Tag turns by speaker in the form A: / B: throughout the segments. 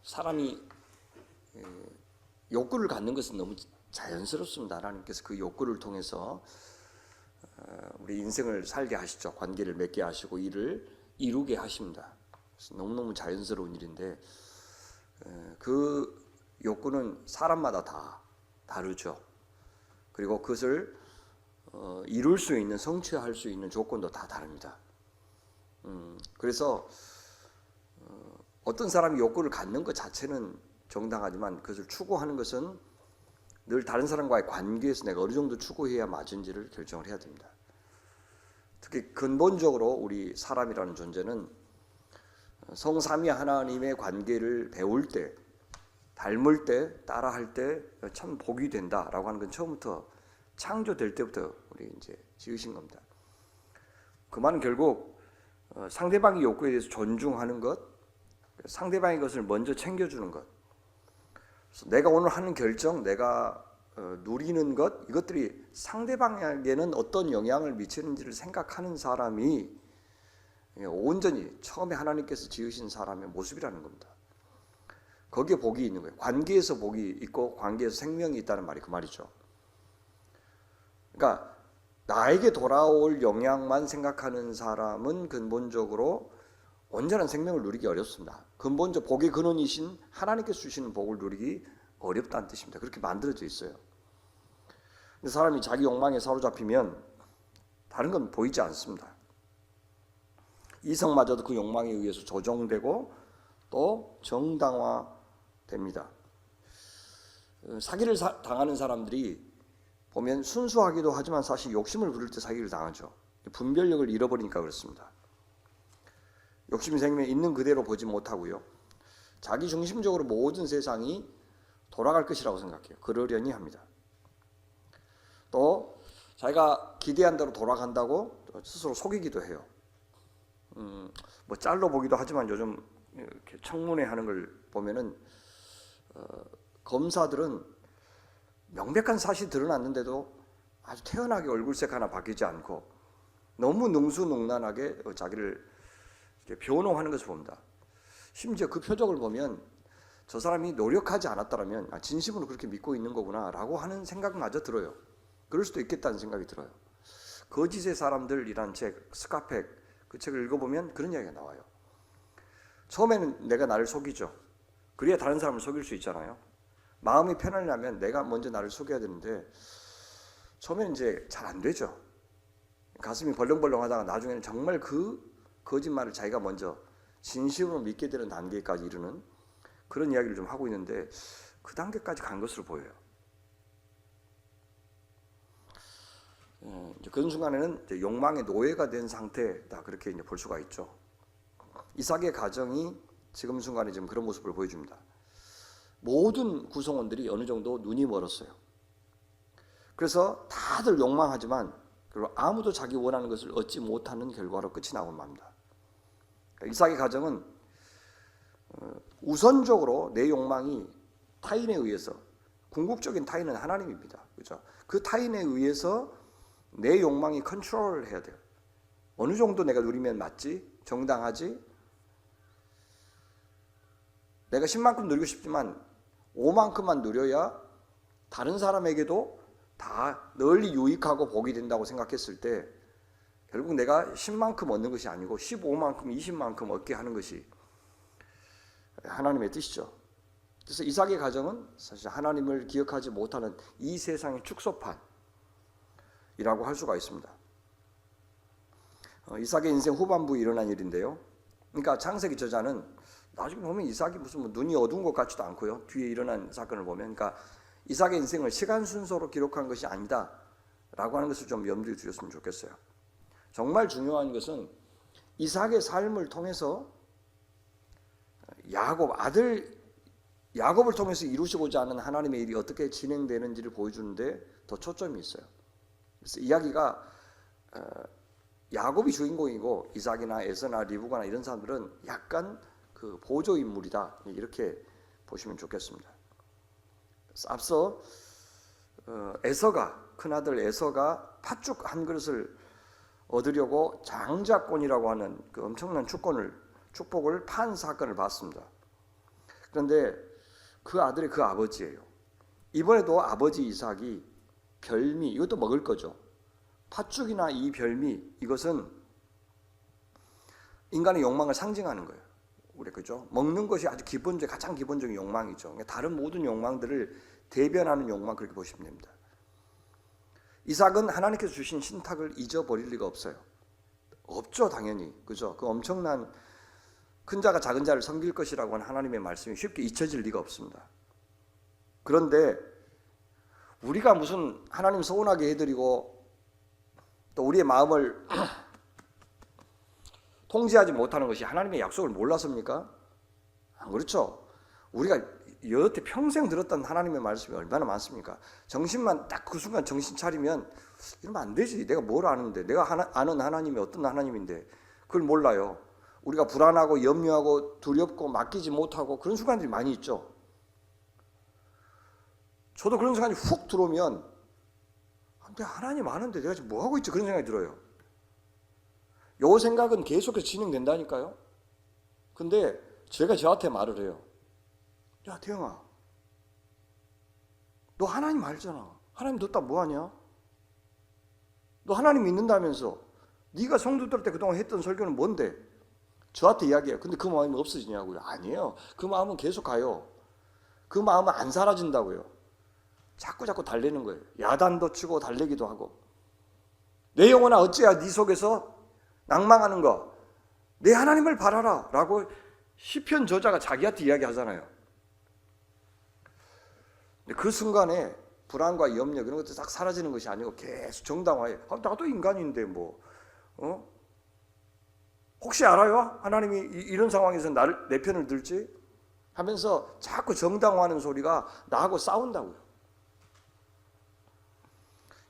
A: 사람이 욕구를 갖는 것은 너무 자연스럽습니다. 하나님께서 그 욕구를 통해서 우리 인생을 살게 하시죠. 관계를 맺게 하시고 일을 이루게 하십니다. 그래서 너무너무 자연스러운 일인데 그 욕구는 사람마다 다 다르죠. 그리고 그것을 이룰 수 있는, 성취할 수 있는 조건도 다 다릅니다. 그래서 어떤 사람이 욕구를 갖는 것 자체는 정당하지만 그것을 추구하는 것은 늘 다른 사람과의 관계에서 내가 어느 정도 추구해야 맞은지를 결정을 해야 됩니다. 특히 근본적으로 우리 사람이라는 존재는 성삼위 하나님의 관계를 배울 때, 닮을 때, 따라할 때 참 복이 된다라고 하는 건 처음부터 창조될 때부터 우리 이제 지으신 겁니다. 그 말은 결국 상대방의 욕구에 대해서 존중하는 것, 상대방의 것을 먼저 챙겨주는 것, 그래서 내가 오늘 하는 결정, 내가 누리는 것, 이것들이 상대방에게는 어떤 영향을 미치는지를 생각하는 사람이 온전히 처음에 하나님께서 지으신 사람의 모습이라는 겁니다. 거기에 복이 있는 거예요. 관계에서 복이 있고 관계에서 생명이 있다는 말이 그 말이죠. 그러니까 나에게 돌아올 영향만 생각하는 사람은 근본적으로 온전한 생명을 누리기 어렵습니다. 근본적 복의 근원이신 하나님께서 주시는 복을 누리기 어렵다는 뜻입니다. 그렇게 만들어져 있어요. 근데 사람이 자기 욕망에 사로잡히면 다른 건 보이지 않습니다. 이성마저도 그 욕망에 의해서 조종되고 또 정당화됩니다. 사기를 당하는 사람들이 보면 순수하기도 하지만 사실 욕심을 부릴 때 사기를 당하죠. 분별력을 잃어버리니까 그렇습니다. 욕심이 생기면 있는 그대로 보지 못하고요. 자기 중심적으로 모든 세상이 돌아갈 것이라고 생각해요. 그러려니 합니다. 또 자기가 기대한 대로 돌아간다고 스스로 속이기도 해요. 뭐 짤로 보기도 하지만 요즘 이렇게 청문회 하는 걸 보면은 검사들은 명백한 사실이 드러났는데도 아주 태연하게 얼굴색 하나 바뀌지 않고 너무 능수능란하게 자기를 이렇게 변호하는 것을 봅니다. 심지어 그 표정을 보면 저 사람이 노력하지 않았다면 진심으로 그렇게 믿고 있는 거구나라고 하는 생각마저 들어요. 그럴 수도 있겠다는 생각이 들어요. 거짓의 사람들이란 책, 스카펙, 그 책을 읽어보면 그런 이야기가 나와요. 처음에는 내가 나를 속이죠. 그래야 다른 사람을 속일 수 있잖아요. 마음이 편하려면 내가 먼저 나를 속여야 되는데 처음에는 이제 잘 안 되죠. 가슴이 벌렁벌렁 하다가 나중에는 정말 그 거짓말을 자기가 먼저 진심으로 믿게 되는 단계까지 이르는 그런 이야기를 좀 하고 있는데 그 단계까지 간 것으로 보여요. 그런 순간에는 이제 욕망의 노예가 된 상태다, 그렇게 이제 볼 수가 있죠. 이삭의 가정이 지금 순간에 지금 그런 모습을 보여줍니다. 모든 구성원들이 어느 정도 눈이 멀었어요. 그래서 다들 욕망하지만 그리고 아무도 자기 원하는 것을 얻지 못하는 결과로 끝이 나고 맙니다. 이삭의 가정은 우선적으로 내 욕망이 타인에 의해서, 궁극적인 타인은 하나님입니다. 그렇죠? 그 타인에 의해서 내 욕망이 컨트롤을 해야 돼요. 어느 정도 내가 누리면 맞지? 정당하지? 내가 10만큼 누리고 싶지만 5만큼만 누려야 다른 사람에게도 다 널리 유익하고 복이 된다고 생각했을 때 결국 내가 10만큼 얻는 것이 아니고 15만큼, 20만큼 얻게 하는 것이 하나님의 뜻이죠. 그래서 이삭의 가정은 사실 하나님을 기억하지 못하는 이 세상의 축소판이라고 할 수가 있습니다. 이삭의 인생 후반부에 일어난 일인데요. 그러니까 창세기 저자는 나중에 보면 이삭이 무슨 눈이 어두운 것 같지도 않고요. 뒤에 일어난 사건을 보면, 그러니까 이삭의 인생을 시간 순서로 기록한 것이 아니다라고 하는 것을 좀 염두에 두셨으면 좋겠어요. 정말 중요한 것은 이삭의 삶을 통해서 야곱을 통해서 이루시고자 하는 하나님의 일이 어떻게 진행되는지를 보여주는데 더 초점이 있어요. 그래서 이야기가 야곱이 주인공이고 이삭이나 에서나 리브가나 이런 사람들은 약간 그 보조 인물이다, 이렇게 보시면 좋겠습니다. 그래서 앞서 에서가, 큰아들 에서가 팥죽 한 그릇을 얻으려고 장자권이라고 하는 그 엄청난 축복을 판 사건을 봤습니다. 그런데 그 아들이 그 아버지예요. 이번에도 아버지 이삭이 별미, 이것도 먹을 거죠. 팥죽이나 이 별미, 이것은 인간의 욕망을 상징하는 거예요. 우리 그죠? 먹는 것이 아주 가장 기본적인 욕망이죠. 다른 모든 욕망들을 대변하는 욕망, 그렇게 보시면 됩니다. 이삭은 하나님께서 주신 신탁을 잊어버릴 리가 없어요. 없죠, 당연히. 그죠? 그 엄청난 큰 자가 작은 자를 섬길 것이라고 하는 하나님의 말씀이 쉽게 잊혀질 리가 없습니다. 그런데 우리가 무슨 하나님 서운하게 해드리고 또 우리의 마음을 통제하지 못하는 것이 하나님의 약속을 몰라서입니까? 안 그렇죠. 우리가 여태 평생 들었던 하나님의 말씀이 얼마나 많습니까? 정신만 딱 그 순간 정신 차리면 이러면 안 되지. 내가 뭘 아는데, 내가 아는 하나님이 어떤 하나님인데 그걸 몰라요. 우리가 불안하고 염려하고 두렵고 맡기지 못하고 그런 순간들이 많이 있죠. 저도 그런 순간이 훅 들어오면 근데 하나님 아는데 내가 지금 뭐 하고 있지? 그런 생각이 들어요. 요 생각은 계속해서 진행된다니까요. 근데 제가 저한테 말을 해요. 야, 태영아, 너 하나님 알잖아. 하나님 너 딱 뭐하냐? 너 하나님 믿는다면서 네가 성도들 때 그동안 했던 설교는 뭔데? 저한테 이야기해요. 근데 그 마음이 없어지냐고요? 아니에요. 그 마음은 계속 가요. 그 마음은 안 사라진다고요. 자꾸 달래는 거예요. 야단도 치고 달래기도 하고. 내 영혼아 어찌야 네 속에서 낭망하는 거. 내 하나님을 바라라 라고 시편 저자가 자기한테 이야기하잖아요. 그 순간에 불안과 염려 그런 것도 딱 사라지는 것이 아니고 계속 정당화해. 나도 인간인데 뭐 혹시 알아요? 하나님이 이런 상황에서 내 편을 들지? 하면서 자꾸 정당화하는 소리가 나하고 싸운다고요.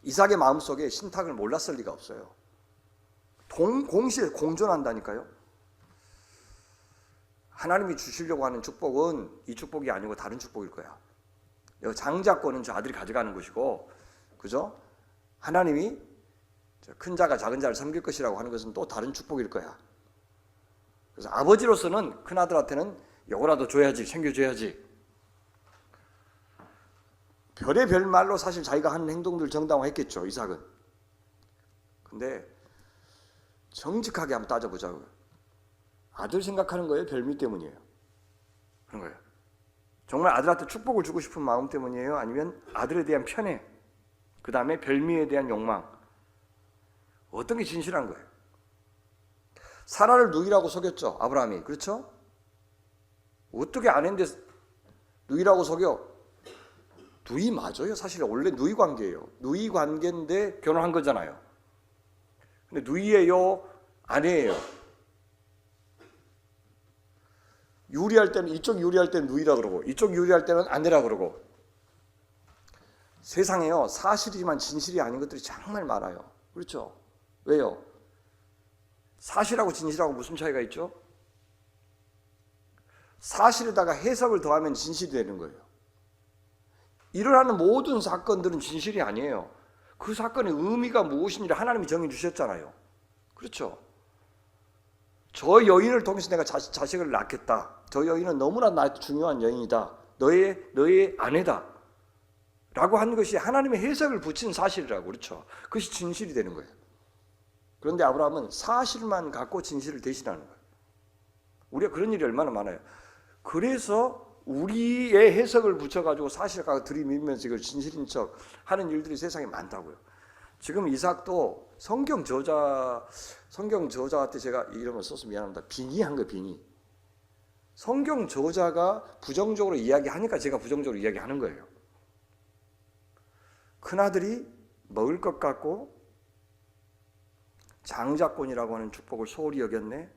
A: 이삭의 마음속에 신탁을 몰랐을 리가 없어요. 공시에 공존한다니까요. 하나님이 주시려고 하는 축복은 이 축복이 아니고 다른 축복일 거야. 장자권은 저 아들이 가져가는 것이고, 그죠? 하나님이 큰 자가 작은 자를 섬길 것이라고 하는 것은 또 다른 축복일 거야. 그래서 아버지로서는 큰 아들한테는 요거라도 줘야지, 챙겨줘야지. 별의 별말로 사실 자기가 하는 행동들 정당화했겠죠, 이삭은. 근데 정직하게 한번 따져보자고요. 아들 생각하는 거예요? 별미 때문이에요? 그런 거예요. 정말 아들한테 축복을 주고 싶은 마음 때문이에요? 아니면 아들에 대한 편애, 그 다음에 별미에 대한 욕망, 어떤 게 진실한 거예요? 사라를 누이라고 속였죠, 아브라함이. 그렇죠? 어떻게 아내인데 누이라고 속여? 누이 맞아요. 사실 원래 누이 관계예요. 누이 관계인데 결혼한 거잖아요. 근데 누이예요? 아내예요? 유리할 때는 이쪽 유리할 때는 누이라 그러고 이쪽 유리할 때는 아내라 그러고. 세상에요, 사실이지만 진실이 아닌 것들이 정말 많아요. 그렇죠? 왜요? 사실하고 진실하고 무슨 차이가 있죠? 사실에다가 해석을 더하면 진실이 되는 거예요. 일어나는 모든 사건들은 진실이 아니에요. 그 사건의 의미가 무엇인지를 하나님이 정해주셨잖아요. 그렇죠? 저 여인을 통해서 내가 자식을 낳겠다. 저 여인은 너무나 나한테 중요한 여인이다. 너의 아내다. 라고 하는 것이 하나님의 해석을 붙인 사실이라고. 그렇죠? 그것이 진실이 되는 거예요. 그런데 아브라함은 사실만 갖고 진실을 대신하는 거예요. 우리가 그런 일이 얼마나 많아요. 그래서 우리의 해석을 붙여가지고 사실을 갖고 들이밀면서 이걸 진실인 척 하는 일들이 세상에 많다고요. 지금 이삭도 성경 저자한테 제가 이름을 써서 미안합니다. 빙의한 거예요, 빙의. 성경 저자가 부정적으로 이야기하니까 제가 부정적으로 이야기하는 거예요. 큰아들이 먹을 것 같고 장자권이라고 하는 축복을 소홀히 여겼네.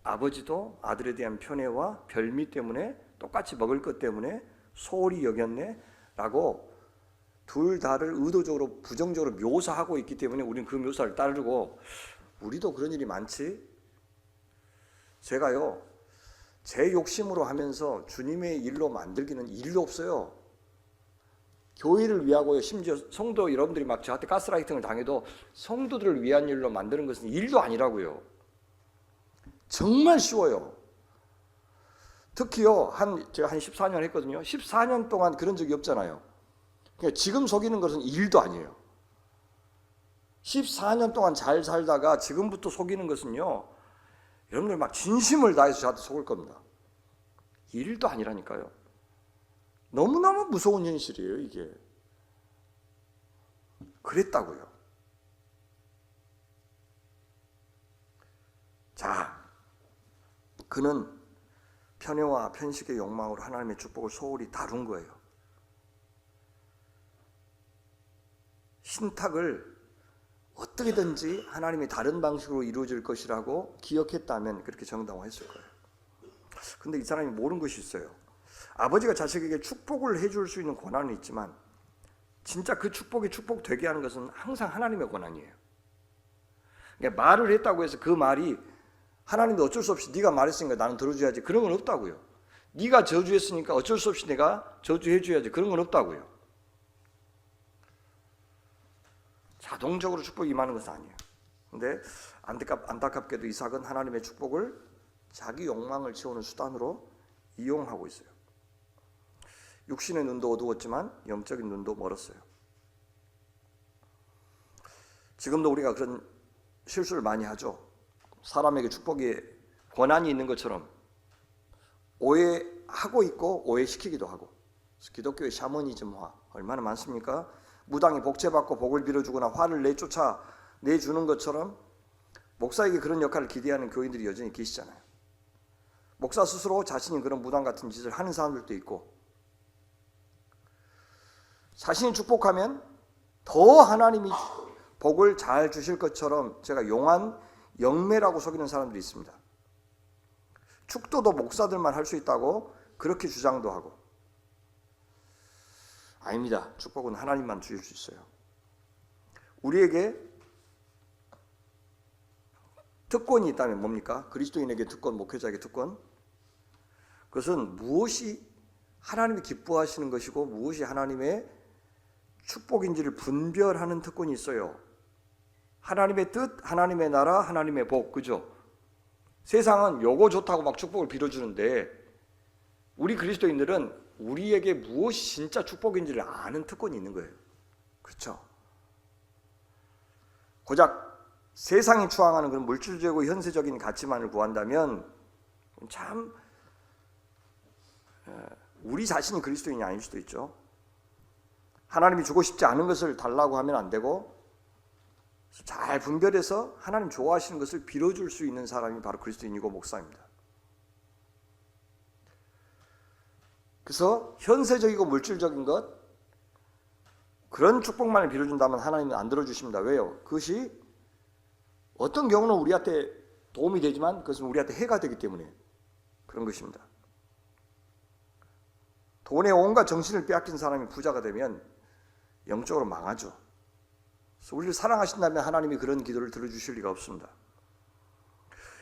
A: 아버지도 아들에 대한 편애와 별미 때문에 똑같이 먹을 것 때문에 소홀히 여겼네 라고 둘 다를 의도적으로 부정적으로 묘사하고 있기 때문에 우리는 그 묘사를 따르고, 우리도 그런 일이 많지. 제가요, 제 욕심으로 하면서 주님의 일로 만들기는 일도 없어요. 교회를 위하고요, 심지어 성도 여러분들이 막 저한테 가스라이팅을 당해도 성도들을 위한 일로 만드는 것은 일도 아니라고요. 정말 쉬워요. 특히요, 제가 한 14년 했거든요. 14년 동안 그런 적이 없잖아요. 그러니까 지금 속이는 것은 일도 아니에요. 14년 동안 잘 살다가 지금부터 속이는 것은요, 여러분들 막 진심을 다해서 저한테 속을 겁니다. 일도 아니라니까요. 너무너무 무서운 현실이에요, 이게. 그랬다고요. 자, 그는 편애와 편식의 욕망으로 하나님의 축복을 소홀히 다룬 거예요. 신탁을 어떻게든지 하나님이 다른 방식으로 이루어질 것이라고 기억했다면 그렇게 정당화했을 거예요. 근데 이 사람이 모르는 것이 있어요. 아버지가 자식에게 축복을 해줄 수 있는 권한은 있지만 진짜 그 축복이 축복되게 하는 것은 항상 하나님의 권한이에요. 그러니까 말을 했다고 해서 그 말이 하나님도 어쩔 수 없이 네가 말했으니까 나는 들어줘야지, 그런 건 없다고요. 네가 저주했으니까 어쩔 수 없이 내가 저주해줘야지, 그런 건 없다고요. 자동적으로 축복이 임하는 것은 아니에요. 근데 안타깝게도 이삭은 하나님의 축복을 자기 욕망을 채우는 수단으로 이용하고 있어요. 육신의 눈도 어두웠지만 영적인 눈도 멀었어요. 지금도 우리가 그런 실수를 많이 하죠. 사람에게 축복의 권한이 있는 것처럼 오해하고 있고 오해시키기도 하고. 기독교의 샤머니즘화 얼마나 많습니까? 무당이 복제받고 복을 빌어주거나 화를 내주는 것처럼 목사에게 그런 역할을 기대하는 교인들이 여전히 계시잖아요. 목사 스스로 자신이 그런 무당 같은 짓을 하는 사람들도 있고, 자신이 축복하면 더 하나님이 복을 잘 주실 것처럼 제가 용한 영매라고 속이는 사람들이 있습니다. 축도도 목사들만 할 수 있다고 그렇게 주장도 하고. 아닙니다. 축복은 하나님만 주실 수 있어요. 우리에게 특권이 있다면 뭡니까? 그리스도인에게 특권, 목회자에게 특권. 그것은 무엇이 하나님이 기뻐하시는 것이고 무엇이 하나님의 축복인지를 분별하는 특권이 있어요. 하나님의 뜻, 하나님의 나라, 하나님의 복, 그죠? 세상은 요거 좋다고 막 축복을 빌어주는데 우리 그리스도인들은 우리에게 무엇이 진짜 축복인지를 아는 특권이 있는 거예요. 그렇죠? 고작 세상이 추앙하는 그런 물질적이고 현세적인 가치만을 구한다면 참 우리 자신이 그리스도인이 아닐 수도 있죠. 하나님이 주고 싶지 않은 것을 달라고 하면 안 되고 잘 분별해서 하나님 좋아하시는 것을 빌어줄 수 있는 사람이 바로 그리스도인이고 목사입니다. 그래서 현세적이고 물질적인 것, 그런 축복만을 빌어준다면 하나님은 안 들어주십니다. 왜요? 그것이 어떤 경우는 우리한테 도움이 되지만 그것은 우리한테 해가 되기 때문에 그런 것입니다. 돈에 온갖 정신을 빼앗긴 사람이 부자가 되면 영적으로 망하죠. 그래서 우리를 사랑하신다면 하나님이 그런 기도를 들어주실 리가 없습니다.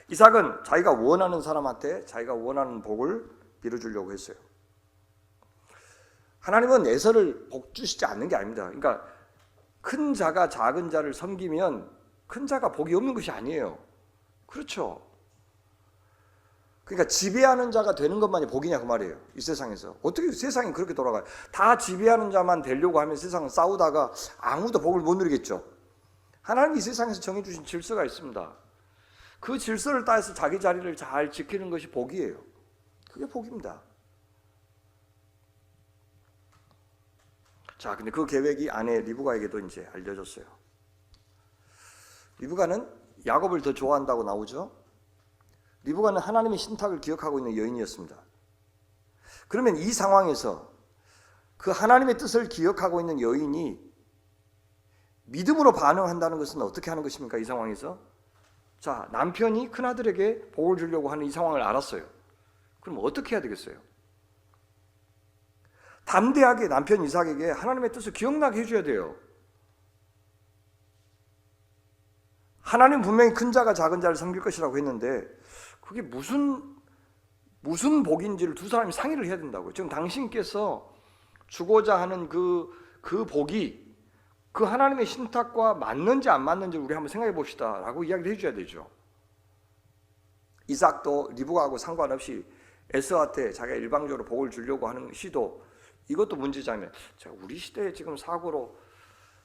A: 이삭은 자기가 원하는 사람한테 자기가 원하는 복을 빌어주려고 했어요. 하나님은 에서를 복 주시지 않는 게 아닙니다. 그러니까 큰 자가 작은 자를 섬기면 큰 자가 복이 없는 것이 아니에요. 그렇죠. 그러니까 지배하는 자가 되는 것만이 복이냐 그 말이에요. 이 세상에서. 어떻게 세상이 그렇게 돌아가요? 다 지배하는 자만 되려고 하면 세상은 싸우다가 아무도 복을 못 누리겠죠. 하나님이 이 세상에서 정해주신 질서가 있습니다. 그 질서를 따라서 자기 자리를 잘 지키는 것이 복이에요. 그게 복입니다. 자, 근데 그 계획이 아내 리브가에게도 이제 알려졌어요. 리브가는 야곱을 더 좋아한다고 나오죠. 리브가는 하나님의 신탁을 기억하고 있는 여인이었습니다. 그러면 이 상황에서 그 하나님의 뜻을 기억하고 있는 여인이 믿음으로 반응한다는 것은 어떻게 하는 것입니까? 이 상황에서 자, 남편이 큰아들에게 복을 주려고 하는 이 상황을 알았어요. 그럼 어떻게 해야 되겠어요? 담대하게 남편 이삭에게 하나님의 뜻을 기억나게 해줘야 돼요. 하나님 분명히 큰 자가 작은 자를 섬길 것이라고 했는데 그게 무슨 복인지를 두 사람이 상의를 해야 된다고요. 지금 당신께서 주고자 하는 그 복이 그 하나님의 신탁과 맞는지 안 맞는지 우리 한번 생각해 봅시다 라고 이야기를 해줘야 되죠. 이삭도 리브가하고 상관없이 에서한테 자기가 일방적으로 복을 주려고 하는 시도, 이것도 문제잖아요. 제가 우리 시대에 지금 사고로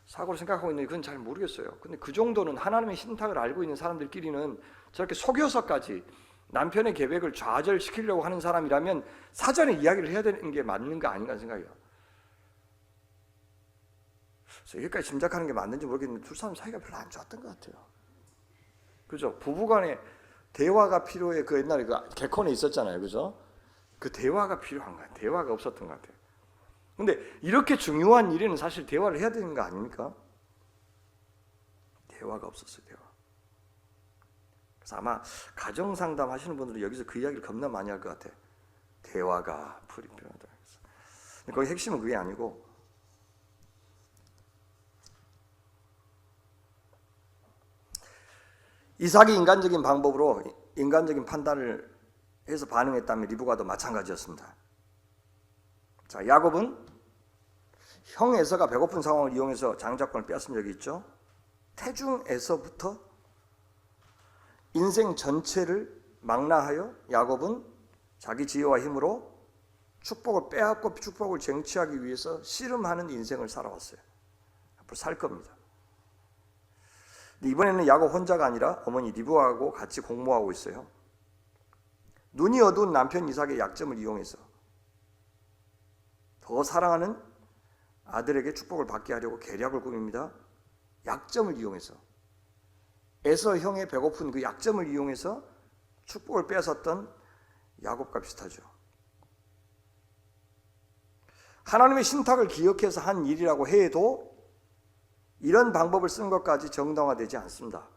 A: 생각하고 있는데 그건 잘 모르겠어요. 근데 그 정도는 하나님의 신탁을 알고 있는 사람들끼리는 저렇게 속여서까지 남편의 계획을 좌절시키려고 하는 사람이라면 사전에 이야기를 해야 되는 게 맞는 거 아닌가 생각해요. 그래서 여기까지 짐작하는 게 맞는지 모르겠는데 두 사람 사이가 별로 안 좋았던 것 같아요. 그죠? 부부간에 대화가 필요해. 그 옛날에 그 개콘에 있었잖아요. 그죠? 그 대화가 필요한 거야. 대화가 없었던 것 같아요. 근데 이렇게 중요한 일에는 사실 대화를 해야 되는 거 아닙니까? 대화가 없었어요. 대화. 그래서 아마 가정 상담 하시는 분들은 여기서 그 이야기를 겁나 많이 할 것 같아. 대화가 필요하다. 근데 거기 핵심은 그게 아니고, 이삭이 인간적인 방법으로 인간적인 판단을 해서 반응했다면 리브가도 마찬가지였습니다. 자, 야곱은 형 에서가 배고픈 상황을 이용해서 장자권을 빼앗은 적이 있죠. 태중에서부터 인생 전체를 망라하여 야곱은 자기 지혜와 힘으로 축복을 빼앗고 축복을 쟁취하기 위해서 씨름하는 인생을 살아왔어요. 앞으로 살 겁니다. 이번에는 야곱 혼자가 아니라 어머니 리브하고 같이 공모하고 있어요. 눈이 어두운 남편 이삭의 약점을 이용해서 더 사랑하는 아들에게 축복을 받게 하려고 계략을 꾸밉니다. 약점을 이용해서, 에서 형의 배고픈 그 약점을 이용해서 축복을 빼앗았던 야곱과 비슷하죠. 하나님의 신탁을 기억해서 한 일이라고 해도 이런 방법을 쓴 것까지 정당화되지 않습니다.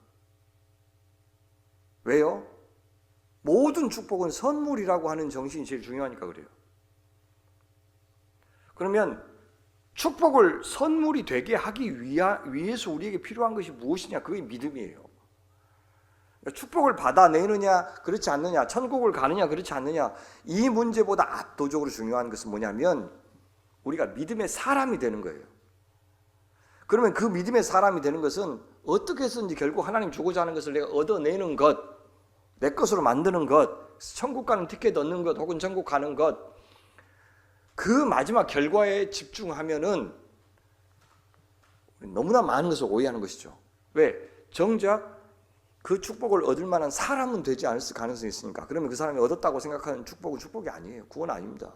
A: 왜요? 모든 축복은 선물이라고 하는 정신이 제일 중요하니까 그래요. 그러면 축복을 선물이 되게 하기 위해서 우리에게 필요한 것이 무엇이냐? 그게 믿음이에요. 축복을 받아내느냐 그렇지 않느냐, 천국을 가느냐 그렇지 않느냐, 이 문제보다 압도적으로 중요한 것은 뭐냐면 우리가 믿음의 사람이 되는 거예요. 그러면 그 믿음의 사람이 되는 것은 어떻게 해서든지 결국 하나님 주고자 하는 것을 내가 얻어내는 것, 내 것으로 만드는 것, 천국 가는 티켓 얻는 것 혹은 천국 가는 것, 그 마지막 결과에 집중하면은 너무나 많은 것을 오해하는 것이죠. 왜? 정작 그 축복을 얻을 만한 사람은 되지 않을 가능성이 있으니까. 그러면 그 사람이 얻었다고 생각하는 축복은 축복이 아니에요. 그건 아닙니다.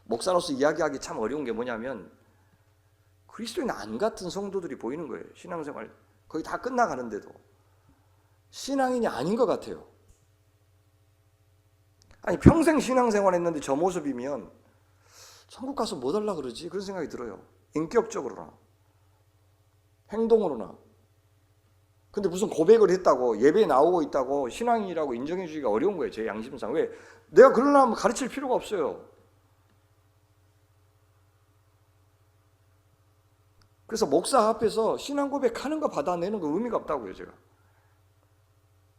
A: 목사로서 이야기하기 참 어려운 게 뭐냐면 그리스도인 안 같은 성도들이 보이는 거예요. 신앙생활 거의 다 끝나가는데도 신앙인이 아닌 것 같아요. 아니 평생 신앙생활 했는데 저 모습이면 천국 가서 뭐 달라 그러지? 그런 생각이 들어요. 인격적으로나 행동으로나. 근데 무슨 고백을 했다고 예배에 나오고 있다고 신앙인이라고 인정해 주기가 어려운 거예요. 제 양심상. 왜? 내가 그러려면 가르칠 필요가 없어요. 그래서 목사 앞에서 신앙 고백하는 거 받아내는 거 의미가 없다고요, 제가.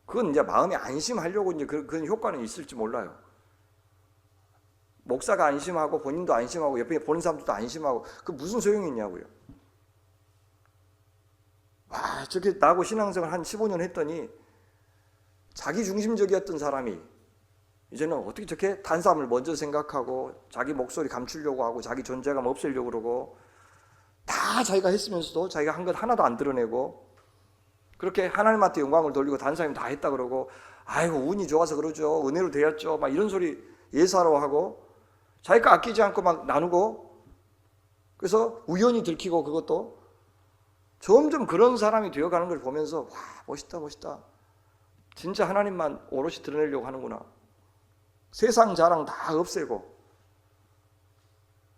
A: 그건 이제 마음에 안심하려고 이제 그런 효과는 있을지 몰라요. 목사가 안심하고 본인도 안심하고 옆에 보는 사람들도 안심하고 그 무슨 소용이 있냐고요. 와, 저렇게 나하고 신앙생활 한 15년 했더니 자기 중심적이었던 사람이 이제는 어떻게 저렇게 다른 사람을 먼저 생각하고 자기 목소리 감추려고 하고 자기 존재감 없애려고 그러고 다 자기가 했으면서도 자기가 한 것 하나도 안 드러내고 그렇게 하나님한테 영광을 돌리고 다른 사람이 다 했다 그러고 아이고 운이 좋아서 그러죠. 은혜로 되었죠. 막 이런 소리 예사로 하고 자기가 아끼지 않고 막 나누고 그래서 우연히 들키고 그것도 점점 그런 사람이 되어가는 걸 보면서 와 멋있다 멋있다. 진짜 하나님만 오롯이 드러내려고 하는구나. 세상 자랑 다 없애고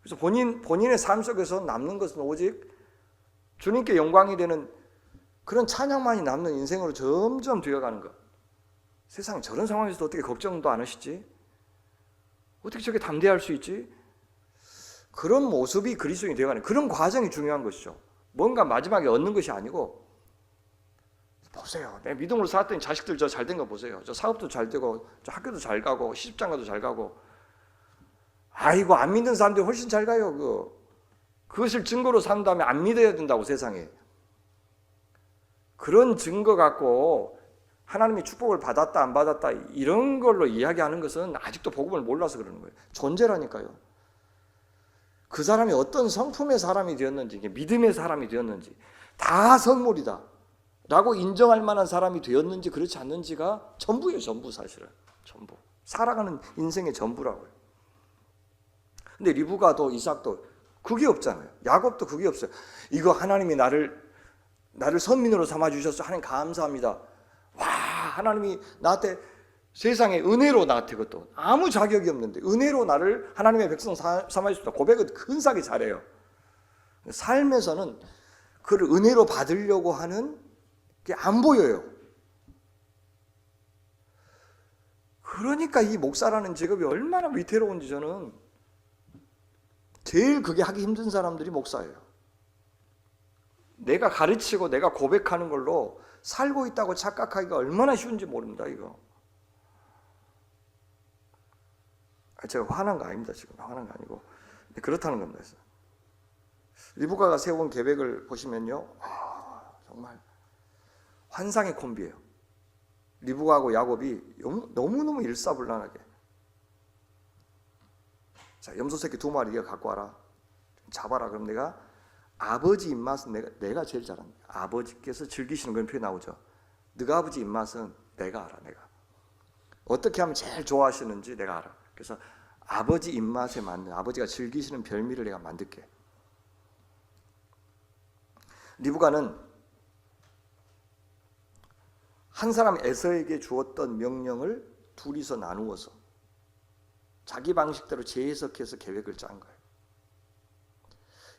A: 그래서 본인의 삶 속에서 남는 것은 오직 주님께 영광이 되는 그런 찬양만이 남는 인생으로 점점 되어가는 것. 세상에 저런 상황에서도 어떻게 걱정도 안 하시지? 어떻게 저렇게 담대할 수 있지? 그런 모습이 그리스도인이 되어가는 그런 과정이 중요한 것이죠. 뭔가 마지막에 얻는 것이 아니고 보세요. 내 믿음으로 살았더니 자식들 저 잘된 거 보세요. 저 사업도 잘 되고 저 학교도 잘 가고 시집장가도 잘 가고 아이고 안 믿는 사람들이 훨씬 잘 가요. 그것을 증거로 산 다음에 안 믿어야 된다고 세상에. 그런 증거 갖고 하나님의 축복을 받았다 안 받았다 이런 걸로 이야기하는 것은 아직도 복음을 몰라서 그러는 거예요. 존재라니까요. 그 사람이 어떤 성품의 사람이 되었는지, 믿음의 사람이 되었는지 다 선물이다 라고 인정할 만한 사람이 되었는지 그렇지 않는지가 전부예요. 전부. 사실은 전부. 살아가는 인생의 전부라고요. 근데 리브가도 이삭도 그게 없잖아요. 야곱도 그게 없어요. 이거 하나님이 나를 선민으로 삼아주셔서 하나님 감사합니다. 와, 하나님이 나한테 세상에 은혜로 나한테 그것도 아무 자격이 없는데 은혜로 나를 하나님의 백성 삼아주셨다. 고백은 근사하게 잘해요. 삶에서는 그를 은혜로 받으려고 하는 게 안 보여요. 그러니까 이 목사라는 직업이 얼마나 위태로운지 저는 제일 그게 하기 힘든 사람들이 목사예요. 내가 가르치고 내가 고백하는 걸로 살고 있다고 착각하기가 얼마나 쉬운지 모릅니다. 이거. 제가 화난 거 아닙니다. 지금 화난 거 아니고 그렇다는 겁니다. 리브가가 세운 계획을 보시면요, 정말 환상의 콤비예요. 리브가하고 야곱이 너무너무 일사불란하게, 자, 염소 새끼 2마리 네가 갖고 와라, 잡아라. 그럼 내가 아버지 입맛은 내가 제일 잘합니다. 아버지께서 즐기시는 그런 표현 나오죠. 너가 아버지 입맛은 내가 알아. 내가 어떻게 하면 제일 좋아하시는지 내가 알아. 그래서 아버지 입맛에 맞는, 아버지가 즐기시는 별미를 내가 만들게. 리브가는 한 사람 에서에게 주었던 명령을 둘이서 나누어서 자기 방식대로 재해석해서 계획을 짠 거예요.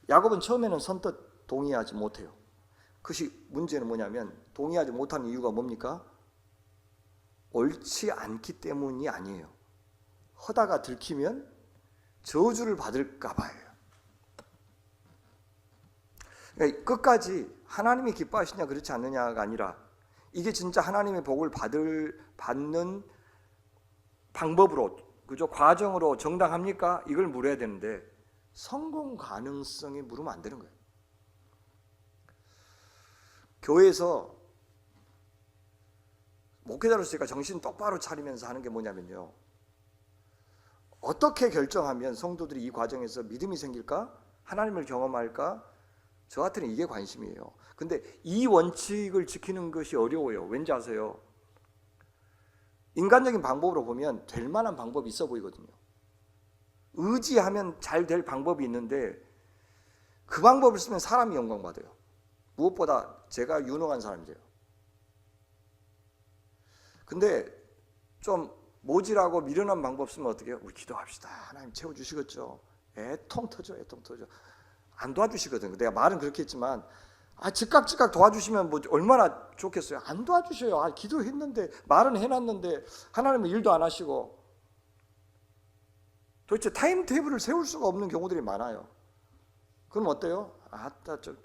A: 야곱은 처음에는 선뜻 동의하지 못해요. 그것이 문제는 뭐냐면 동의하지 못하는 이유가 뭡니까? 옳지 않기 때문이 아니에요. 허다가 들키면 저주를 받을까 봐요. 그러니까 끝까지 하나님이 기뻐하시냐 그렇지 않느냐가 아니라 이게 진짜 하나님의 복을 받는 방법으로, 그죠? 과정으로 정당합니까? 이걸 물어야 되는데 성공 가능성에 물으면 안 되는 거예요. 교회에서 목회자로서 제가 정신 똑바로 차리면서 하는 게 뭐냐면요, 어떻게 결정하면 성도들이 이 과정에서 믿음이 생길까? 하나님을 경험할까? 저 같은 이게 관심이에요. 근데 이 원칙을 지키는 것이 어려워요. 왠지 아세요? 인간적인 방법으로 보면 될 만한 방법이 있어 보이거든요. 의지하면 잘 될 방법이 있는데 그 방법을 쓰면 사람이 영광받아요. 무엇보다 제가 유능한 사람이 돼요. 근데 좀 모질하고 미련한 방법 쓰면 어떻게 해요? 우리 기도합시다. 하나님 채워주시겠죠. 애통 터져. 안 도와주시거든요. 내가 말은 그렇게 했지만 즉각 도와주시면 뭐 얼마나 좋겠어요. 안 도와주셔요. 기도했는데, 말은 해놨는데 하나님은 일도 안 하시고 도대체 타임테이블을 세울 수가 없는 경우들이 많아요. 그럼 어때요? 저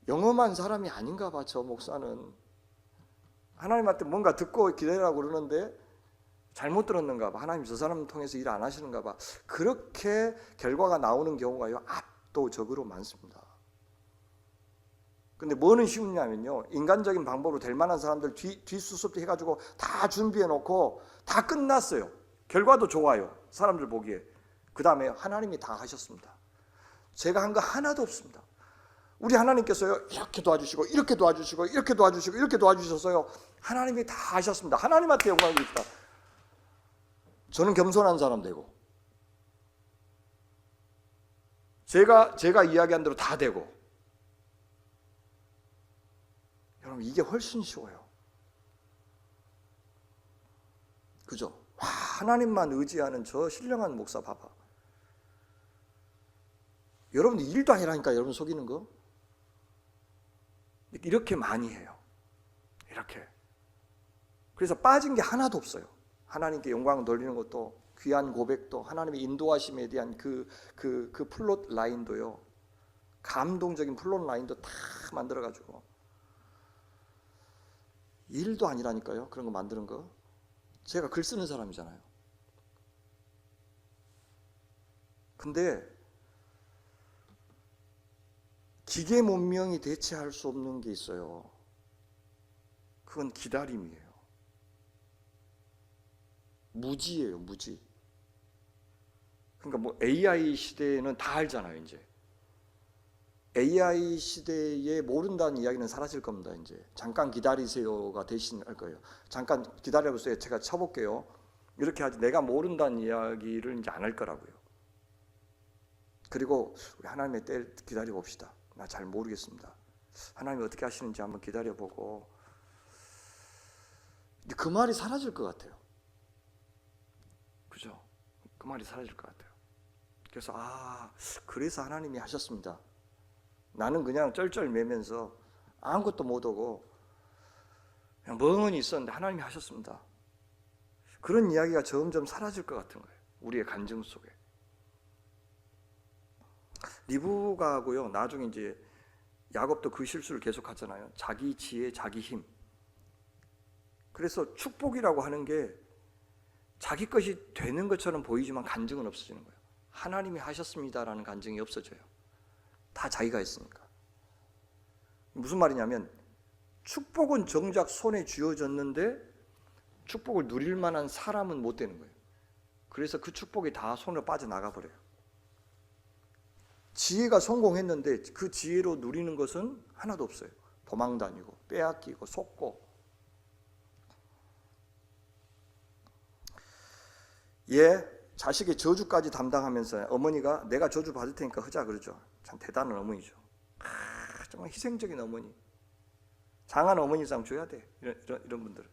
A: 영험한 사람이 아닌가 봐. 저 목사는 하나님한테 뭔가 듣고 기다리라고 그러는데 잘못 들었는가 봐. 하나님 저 사람 통해서 일 안 하시는가 봐. 그렇게 결과가 나오는 경우가요, 압도적으로 많습니다. 근데 뭐는 쉬우냐면요, 인간적인 방법으로 될 만한 사람들 뒷수습 해가지고 다 준비해 놓고 다 끝났어요. 결과도 좋아요. 사람들 보기에. 그 다음에 하나님이 다 하셨습니다. 제가 한 거 하나도 없습니다. 우리 하나님께서요, 이렇게 도와주시고 이렇게 도와주시고 이렇게 도와주시고 이렇게 도와주셔서요, 하나님이 다 하셨습니다. 하나님한테 영광이 있다. 저는 겸손한 사람 되고 제가 이야기한 대로 다 되고, 여러분 이게 훨씬 쉬워요. 그죠? 하나님만 의지하는 저 신령한 목사 봐봐. 여러분들 일도 아니라니까 여러분 속이는 거. 이렇게 많이 해요. 이렇게. 그래서 빠진 게 하나도 없어요. 하나님께 영광 돌리는 것도, 귀한 고백도, 하나님의 인도하심에 대한 그 플롯 라인도요, 감동적인 플롯 라인도 다 만들어가지고, 일도 아니라니까요. 그런 거 만드는 거. 제가 글 쓰는 사람이잖아요. 근데 기계 문명이 대체할 수 없는 게 있어요. 그건 기다림이에요. 무지예요, 무지. 그러니까 뭐 AI 시대에는 다 알잖아요, 이제. AI 시대에 모른다는 이야기는 사라질 겁니다, 이제. 잠깐 기다리세요가 대신할 거예요. 잠깐 기다려보세요. 제가 쳐볼게요. 이렇게 하지. 내가 모른다는 이야기를 이제 안 할 거라고요. 그리고 우리 하나님의 때를 기다려 봅시다. 나 잘 모르겠습니다. 하나님이 어떻게 하시는지 한번 기다려보고. 그 말이 사라질 것 같아요. 그죠? 그 말이 사라질 것 같아요. 그래서 그래서 하나님이 하셨습니다. 나는 그냥 쩔쩔매면서 아무것도 못하고 그냥 멍하니 있었는데 하나님이 하셨습니다. 그런 이야기가 점점 사라질 것 같은 거예요. 우리의 간증 속에. 리브가고요. 나중에 이제 야곱도 그 실수를 계속하잖아요. 자기 지혜, 자기 힘. 그래서 축복이라고 하는 게 자기 것이 되는 것처럼 보이지만 간증은 없어지는 거예요. 하나님이 하셨습니다라는 간증이 없어져요. 다 자기가 했으니까. 무슨 말이냐면 축복은 정작 손에 쥐어졌는데 축복을 누릴 만한 사람은 못 되는 거예요. 그래서 그 축복이 다 손으로 빠져나가 버려요. 지혜가 성공했는데 그 지혜로 누리는 것은 하나도 없어요. 도망 다니고 빼앗기고 속고. 자식의 저주까지 담당하면서 어머니가 내가 저주 받을 테니까 하자 그러죠. 참 대단한 어머니죠. 정말 희생적인 어머니. 장한 어머니상 줘야 돼. 이런 분들은.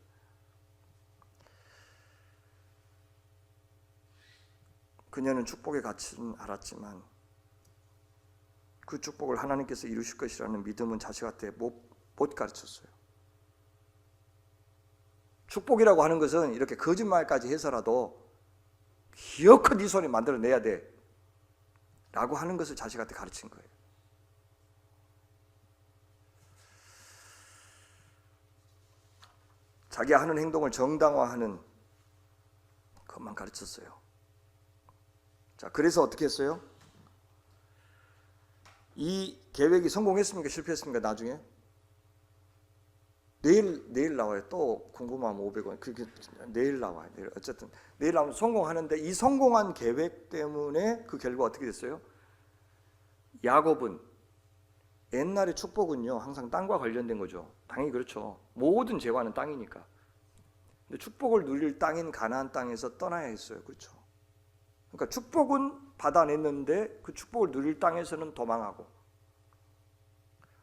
A: 그녀는 축복의 가치는 알았지만 그 축복을 하나님께서 이루실 것이라는 믿음은 자식한테 못 가르쳤어요. 축복이라고 하는 것은 이렇게 거짓말까지 해서라도 기어코 네 손에 만들어내야 돼 라고 하는 것을 자식한테 가르친 거예요. 자기가 하는 행동을 정당화하는 것만 가르쳤어요. 자, 그래서 어떻게 했어요? 이 계획이 성공했습니까? 실패했습니까? 나중에? 내일 나와요. 또 궁금하면 500원. 그게 내일 나와요. 어쨌든 내일 나오면 성공하는데 이 성공한 계획 때문에 그 결과 어떻게 됐어요? 야곱은 옛날의 축복은요 항상 땅과 관련된 거죠. 당연히 그렇죠. 모든 재화는 땅이니까. 근데 축복을 누릴 땅인 가나안 땅에서 떠나야 했어요. 그렇죠. 그러니까 축복은 받아냈는데 그 축복을 누릴 땅에서는 도망하고,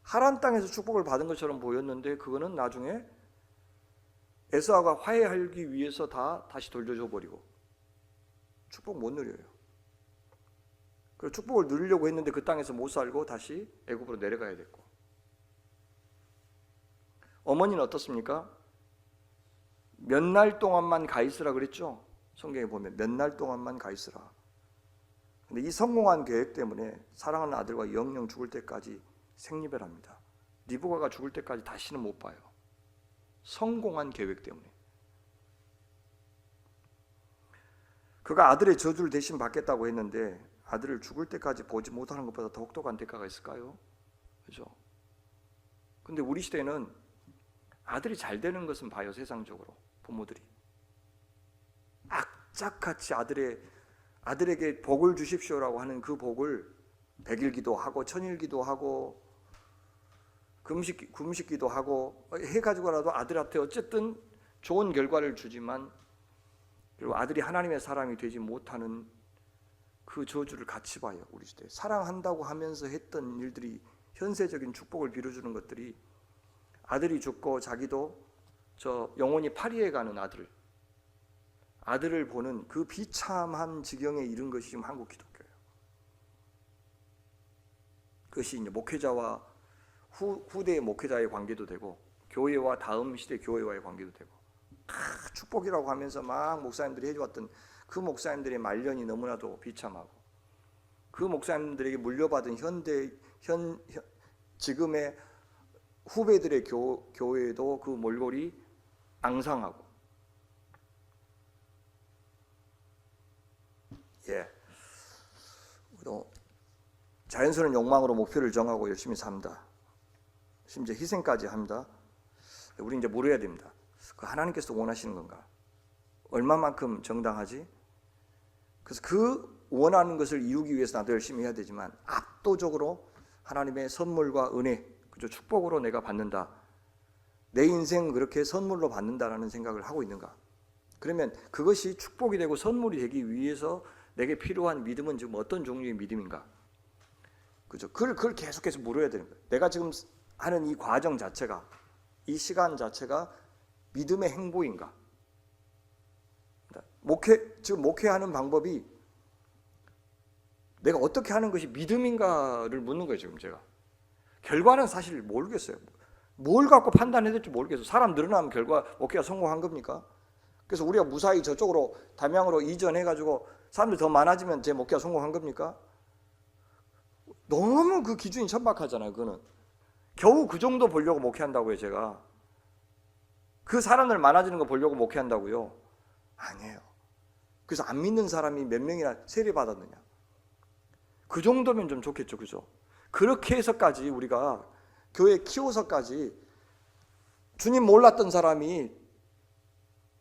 A: 하란 땅에서 축복을 받은 것처럼 보였는데 그거는 나중에 에사가 화해하기 위해서 다시 돌려줘 버리고 축복 못 누려요. 그리고 축복을 누리려고 했는데 그 땅에서 못 살고 다시 애굽으로 내려가야 됐고. 어머니는 어떻습니까? 몇 날 동안만 가 있으라 그랬죠. 성경에 보면 몇 날 동안만 가 있으라. 근데 이 성공한 계획 때문에 사랑하는 아들과 영영 죽을 때까지 생리별합니다. 리브가가 죽을 때까지 다시는 못 봐요. 성공한 계획 때문에. 그가 아들의 저주를 대신 받겠다고 했는데 아들을 죽을 때까지 보지 못하는 것보다 더 혹독한 대가가 있을까요? 그죠? 근데 우리 시대는 아들이 잘 되는 것은 봐요. 세상적으로 부모들이 악착같이 아들에게 복을 주십시오라고 하는 그 복을 100일 기도하고 1000일 기도하고 금식 기도하고 해가지고라도 아들한테 어쨌든 좋은 결과를 주지만, 그리고 아들이 하나님의 사람이 되지 못하는 그 저주를 같이 봐요. 우리 시대에 사랑한다고 하면서 했던 일들이, 현세적인 축복을 빌어주는 것들이, 아들이 죽고 자기도 저 영혼이 파리에 가는 아들을 보는 그 비참한 지경에 이른 것이 지금 한국 기독교예요. 그것이 이제 목회자와 후대의 목회자의 관계도 되고, 교회와 다음 시대 교회와의 관계도 되고, 축복이라고 하면서 막 목사님들이 해주었던 그 목사님들의 말년이 너무나도 비참하고, 그 목사님들에게 물려받은 지금의 후배들의 교회도 그 몰골이 앙상하고. 또 자연스러운 욕망으로 목표를 정하고 열심히 삽니다. 심지어 희생까지 합니다. 우리 이제 물어야 됩니다. 그 하나님께서 원하시는 건가? 얼마만큼 정당하지? 그래서 그 원하는 것을 이루기 위해서 나도 열심히 해야 되지만 압도적으로 하나님의 선물과 은혜, 그죠? 축복으로 내가 받는다. 내 인생 그렇게 선물로 받는다라는 생각을 하고 있는가? 그러면 그것이 축복이 되고 선물이 되기 위해서 내게 필요한 믿음은 지금 어떤 종류의 믿음인가? 그죠? 그걸 계속해서 물어야 되는 거예요. 내가 지금 하는 이 과정 자체가, 이 시간 자체가 믿음의 행보인가? 지금 목회하는 방법이 내가 어떻게 하는 것이 믿음인가를 묻는 거예요. 지금 제가 결과는 사실 모르겠어요. 뭘 갖고 판단해야 될지 모르겠어요. 사람 늘어나면 결과 목회가 성공한 겁니까? 그래서 우리가 무사히 저쪽으로 담양으로 이전해가지고 사람들이 더 많아지면 제 목회가 성공한 겁니까? 너무 그 기준이 천박하잖아요. 그거는 겨우 그 정도 보려고 목회한다고요. 제가 그 사람들 많아지는 거 보려고 목회한다고요? 아니에요. 그래서 안 믿는 사람이 몇 명이나 세례 받았느냐? 그 정도면 좀 좋겠죠, 그죠? 그렇게 해서까지 우리가 교회 키워서까지 주님 몰랐던 사람이,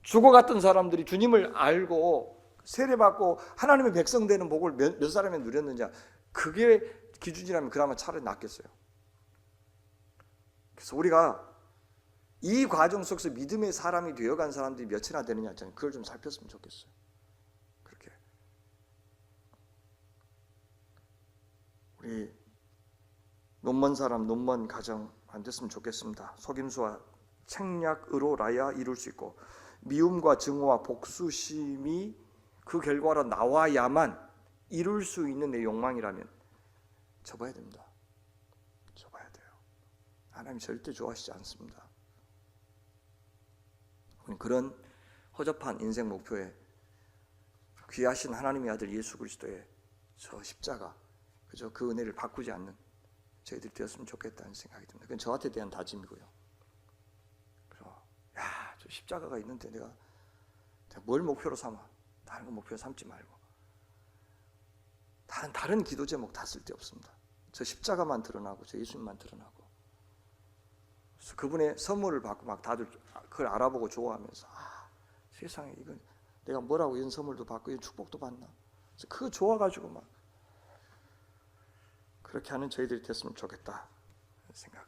A: 죽어갔던 사람들이 주님을 알고 세례받고 하나님의 백성 되는 복을 몇 사람이 누렸느냐? 그게 기준이라면 그나마 차라리 낫겠어요. 그래서 우리가 이 과정 속에서 믿음의 사람이 되어간 사람들이 몇이나 되느냐, 저는 그걸 좀 살폈으면 좋겠어요. 그렇게 우리 눈먼 사람, 눈먼 가정 안 됐으면 좋겠습니다. 속임수와 책략으로라야 이룰 수 있고 미움과 증오와 복수심이 그 결과로 나와야만 이룰 수 있는 내 욕망이라면 접어야 됩니다. 접어야 돼요. 하나님 절대 좋아하시지 않습니다. 그런 허접한 인생 목표에 귀하신 하나님의 아들 예수 그리스도의 저 십자가, 그저 그 은혜를 바꾸지 않는 저희들이 되었으면 좋겠다는 생각이 듭니다. 그건 저한테 대한 다짐이고요. 그래서 저 십자가가 있는데 내가 뭘 목표로 삼아? 다른 거 목표로 삼지 말고 다른 기도 제목 다 쓸데없습니다. 저 십자가만 드러나고 저 예수님만 드러나고, 그래서 그분의 선물을 받고 막 다들 그걸 알아보고 좋아하면서 세상에 이건 내가 뭐라고 이런 선물도 받고 이런 축복도 받나? 그래서 그거 좋아가지고 막 그렇게 하는 저희들이 됐으면 좋겠다 생각.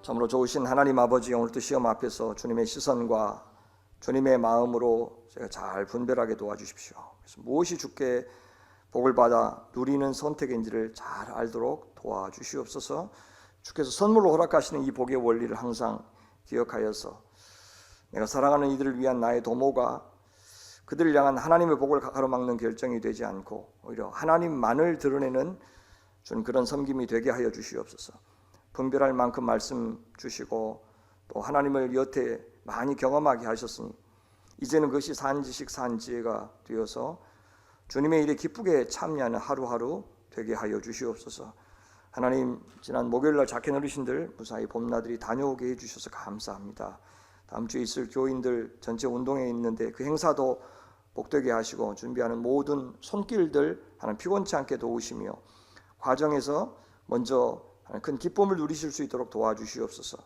A: 참으로 좋으신 하나님 아버지, 오늘도 시험 앞에서 주님의 시선과 주님의 마음으로 제가 잘 분별하게 도와주십시오. 그래서 무엇이 주께 복을 받아 누리는 선택인지를 잘 알도록 도와주시옵소서. 주께서 선물로 허락하시는 이 복의 원리를 항상 기억하여서 내가 사랑하는 이들을 위한 나의 도모가 그들을 향한 하나님의 복을 가로막는 결정이 되지 않고 오히려 하나님만을 드러내는 준 그런 섬김이 되게 하여 주시옵소서. 분별할 만큼 말씀 주시고 또 하나님을 여태 많이 경험하게 하셨으니 이제는 그것이 산지식 산지혜가 되어서 주님의 일에 기쁘게 참여하는 하루하루 되게 하여 주시옵소서. 하나님, 지난 목요일날 작게 어르신들 무사히 봄나들이 다녀오게 해주셔서 감사합니다. 다음 주에 있을 교인들 전체 운동회 있는데 그 행사도 복되게 하시고 준비하는 모든 손길들 하나님 피곤치 않게 도우시며 과정에서 먼저 큰 기쁨을 누리실 수 있도록 도와주시옵소서.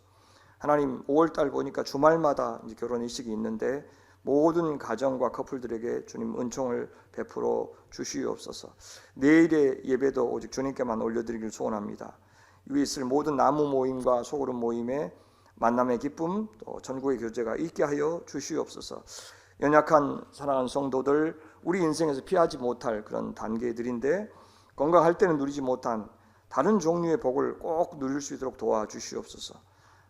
A: 하나님, 5월달 보니까 주말마다 이제 결혼의식이 있는데 모든 가정과 커플들에게 주님 은총을 베풀어 주시옵소서. 내일의 예배도 오직 주님께만 올려드리길 소원합니다. 위에 있을 모든 나무 모임과 소그룹 모임에 만남의 기쁨 또 전국의 교제가 있게 하여 주시옵소서. 연약한 사랑하는 성도들, 우리 인생에서 피하지 못할 그런 단계들인데 건강할 때는 누리지 못한 다른 종류의 복을 꼭 누릴 수 있도록 도와주시옵소서.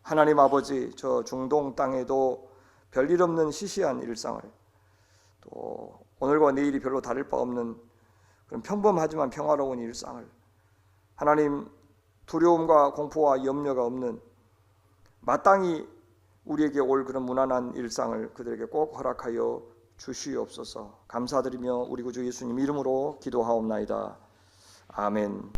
A: 하나님 아버지, 저 중동 땅에도 별일 없는 시시한 일상을, 또 오늘과 내일이 별로 다를 바 없는 그런 평범하지만 평화로운 일상을, 하나님 두려움과 공포와 염려가 없는 마땅히 우리에게 올 그런 무난한 일상을 그들에게 꼭 허락하여 주시옵소서. 감사드리며 우리 구주 예수님 이름으로 기도하옵나이다. 아멘.